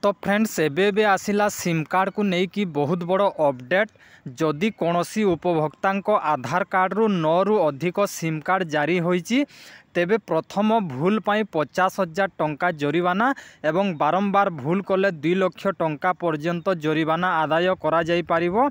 तो फ्रेंड्स एबे आसिला SIM card को लेकिन बहुत बड़ अपडेट। जदि कौनसी उपभोक्ता आधार कार्ड रु 9 रु अधिक सिम कार्ड जारी होईची तेबे प्रथम भूल पाई 50,000 टंका जरिमाना एवं बारंबार भूल कले 2 लाख टंका पर्यंत जरिमाना आदाय करा जाई पारिबो।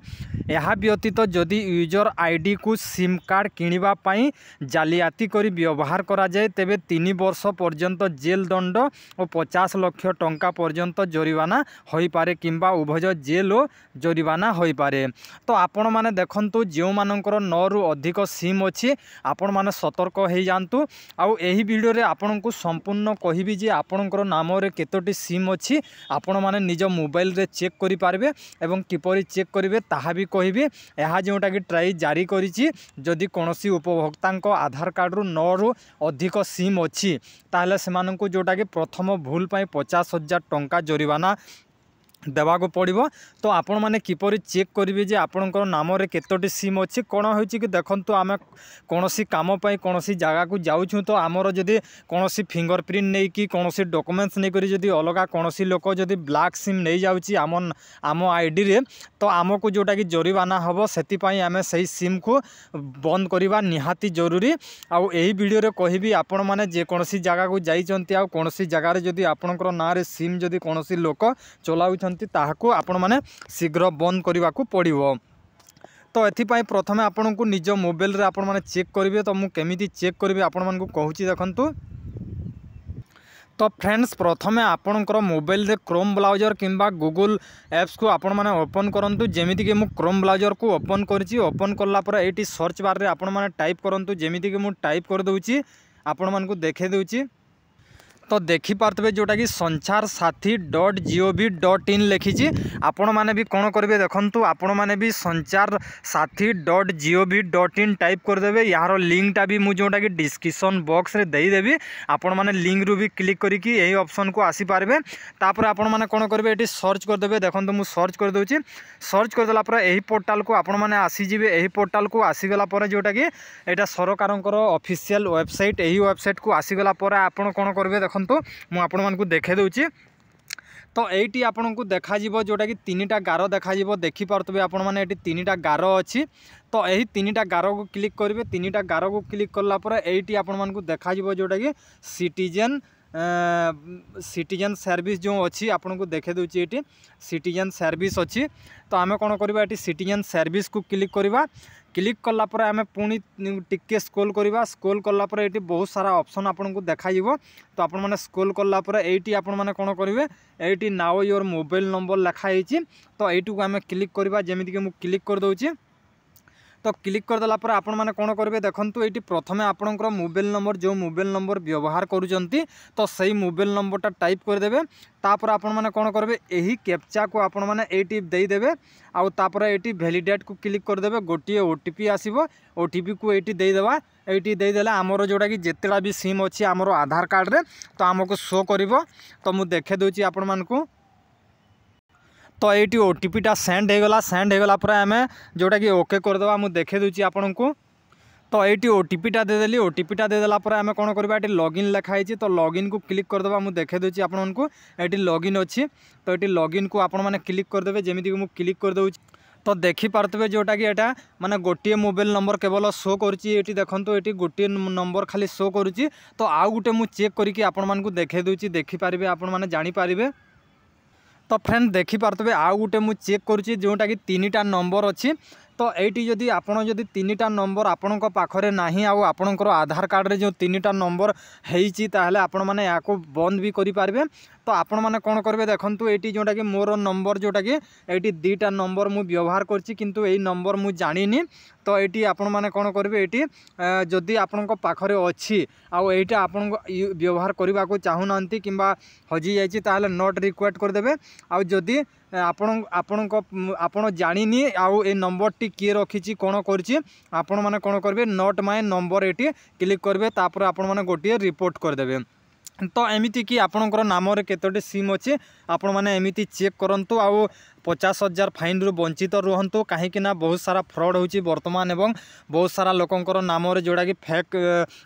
यह व्यतीत जदि यूजर आईडी को सिम कार्ड किनिबा पाई जालियाती करी व्यवहार करा जाए तेबे 3 वर्ष पर्यंत जेल दंड और 50 लाख टंका पर्यंत जरिमाना होई पारे किंबा उभय जेल और जरिमाना होई पारे। तो आपण माने देखंतु जो मानकर 9 रु अधिक सिम अच्छी आपण माने सतर्क हो जातु। आउ एही वीडियो रे आपन को संपूर्ण कहिबी जे आपनकर नाम रे केतोटी सिम अच्छी आपण माने निज मोबाइल रे चेक करि पारबे एवं किपरि चेक करिवे ताहा भी कहिबी। यह जोटा कि ट्राई जारी करिछि जदि कोनोसी उपभोक्ता आधार कार्ड रु 9 रु अधिक सिम अच्छी ताहले सेमानंकु जोटा कि प्रथम भूल पाई 50,000 टंका जरिमाना देवाक पड़ो। तो आपण मैंने किपर चेक करेंगे जे आपणकर नाम रे केतोटी सिम अच्छी कौन हो कि देखंतु आम कौन काम कौन जगह को जाऊँ तो आमर जदि कौन फिंगरप्रिंट नहीं कि कौन डॉक्यूमेंट्स नहीं करी जदि अलग कौन लोक जदि ब्लैक सिम नहीं जाऊँगी आम आईडी रे तो आमको जोटा कि जरिमाना हम से आम से सिम को बंद करवा निहाती जरूरी। आउ यही वीडियो रे कहबी आपण माने जेकोसी जगह को जाइछंती आ कौन जगार जदि आपणकर ना रे सिम जदि कौन लोक चलाउ ताहाको आपण माने शीघ्र बंद करने को पड़ो। तो एथिपाई प्रथमे आपण को निज मोबाइल रे आपण माने चेक करेंगे। तो मुझे केमिति चेक करी आपण मानकु कहूची देखंतु। तो फ्रेंड्स प्रथमे आपणकर मोबाइल रे क्रोम ब्राउजर किंबा गूगल एप्स को आपण माने ओपन करंतु। जेमिति कि मु क्रोम ब्राउजर को ओपन करछि। ओपन करला पर एटी सर्च बार रे आपण माने टाइप करंतु। जेमिति कि मु टाइप कर दउछि आपण मानकु देखे दउछि। तो देखिपारे जोटा कि sanchar-sathi.gov.in लिखी आपण मैंने भी कौन करेंगे देखंतु। आपण मैंने भी sanchar-sathi.gov.in टाइप करदे। यार लिंकटा भी मुझे जोटा कि डिस्क्रिप्शन बॉक्स रे देदेवी आपण मैंने लिंक रू भी क्लिक करके यही ऑप्शन को आसी पारबे। तापर आपण मैंने कौन करेंगे ये सर्च करदे। देखंतु मु सर्च कर दउछि। सर्च करदेला पर यही पोर्टाल को आपण मैंने आसीजिबे। यही पोर्टाल को आसीगला पर जोटा कि एटा सरकारंकर ऑफिशियल वेबसाइट यही वेबसाइट को आसीगला पर आपण कौन करेंगे देखंतु मु आपण मानकु देखे दउछि। तो एटी आपण को देखा जीवो जोटा कि 3टा गार देखा जीवो। देखि पारतबे आपण माने एटी 3टा गार अछि। तो यही 3टा गार को क्लिक करेंगे। 3टा गार को क्लिक करला पर एटी आपण मानकु देखा जीवो जोटा कि सिटीजन सर्विस जो अच्छी आपन को देखे दूची ये सिटीजन सर्विस अच्छी। तो आम कौन करवा ये सिटीजन सर्विस को क्लिक करवा। क्लिक कला पर आम पुणी टिके स्क्रोल करवा। स्क्रोल कला पर ये बहुत सारा ऑप्शन आपन को देखा जीवो। तो आपण माने स्क्रोल कला पर एटी आपण माने कौन करेंगे eighty now your mobile number लिखाई। तो एटी को आम क्लिक करवा। जेमिति कि मु क्लिक कर दउछि। तो क्लिक करदेला पर आपण माने कौन करेंगे देखंतु। ये प्रथमे आपणकर मोबाइल नंबर जो मोबाइल नंबर व्यवहार करुचंती तो सही मोबाइल नंबरटा टाइप करदेवे। तापर आपण माने कौन करेंगे यही कैप्चा को आपण माने एटी देदेवे। आउ तापर एटी वैलिडेट को क्लिक करदेवे। गोटे ओटीपी आसीबो। ओटीपी को एटी देदेवा। एटी देदेला आमर जोटा कि जेतेला भी सिम अच्छी आमर आधार कार्ड रे तो आमको शो करिवो। तो मु देखे दउची आपण मानकु। तो ये ओटीपीटा सेंड होगला। सेंड होगला पर आम जोटा कि ओके करदेवा। मुझे देखे दूची आपण को। तो ये ओटीपीटा देदेली। ओटीपीटा देदेला पर आम कौन करवा ये लॉगिन लिखाई। तो लॉगिन को क्लिक करदेवा। मुझे देखे दूची आपण को ये लॉगिन अच्छी। तो ये लॉगिन को आपण मैंने क्लिक करदेवे। जेमिति मुझे क्लिक कर दूची। तो देखी पारतबे जोटा कि एटा माने गोटे मोबाइल नंबर केवल शो करुच्ची। ये देखंतु ये गोटे नंबर खाली शो करुच्ची। तो आउ गोटे मुझे चेक करके आपण मानकु देखे दूची। देखि पारिबे आपण माने जानि पारिबे। तो फ्रेंड देखी पारतबे आउ गोटे मुझे चेक करुच्ची जोटा कि 3टा नंबर अच्छी। तो ये जदि आपण जदि 3टा नंबर आपण पाखरे नाही आउ आपणकर आधार कार्ड रे जो 3टा नंबर हेइची ताहले आपण माने याको बंद भी करि पारबे। तो आपण माने कौन करेंगे देखंतु। ये जोटा कि मोर नंबर जोटा कि ये 2टा नंबर मु व्यवहार करछि किंतु यही नंबर मु जानिनी। तो ये आपण माने कौन करेंगे ये जदि आपण पाखरे अच्छी आउ एटा आपण व्यवहार करने को चाहूनांती किंबा हजि जाइछि ताहले नॉट रिक्वायर्ड करदेबे। आउ जदि आपण जानिनी आउ ए नंबर टी किए रखी कौन करछि आपण माने कौन करेंगे नॉट माय नंबर ये क्लिक करेंगे। तापर आपण माने गोटे रिपोर्ट करदेबे। तो एमती कि आपणकर नाम केतोटी सिम अच्छे आपण मैंने एमती चेक करूँ आउ 50,000 फाइन रु वंचित रुहतु कहीं बहुत सारा फ्रॉड होची वर्तमान एवं बहुत सारा लोकंकर नाम जोड़ा कि फेक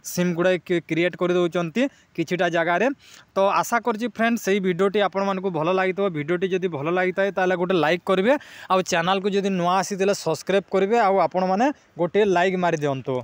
सिम गुड़ा क्रिएट कर दौरान किछिटा जगार। तो आशा करछि फ्रेंड से भिडियोटी आपण मानकु भल लगी भिडियोटी जदि भल लगी ताले गोटे लाइक करेंगे आउ चैनल को जदि नुआ आसी सब्सक्राइब करेंगे आउ आपण मैंने गोटे लाइक मारी दिंतु।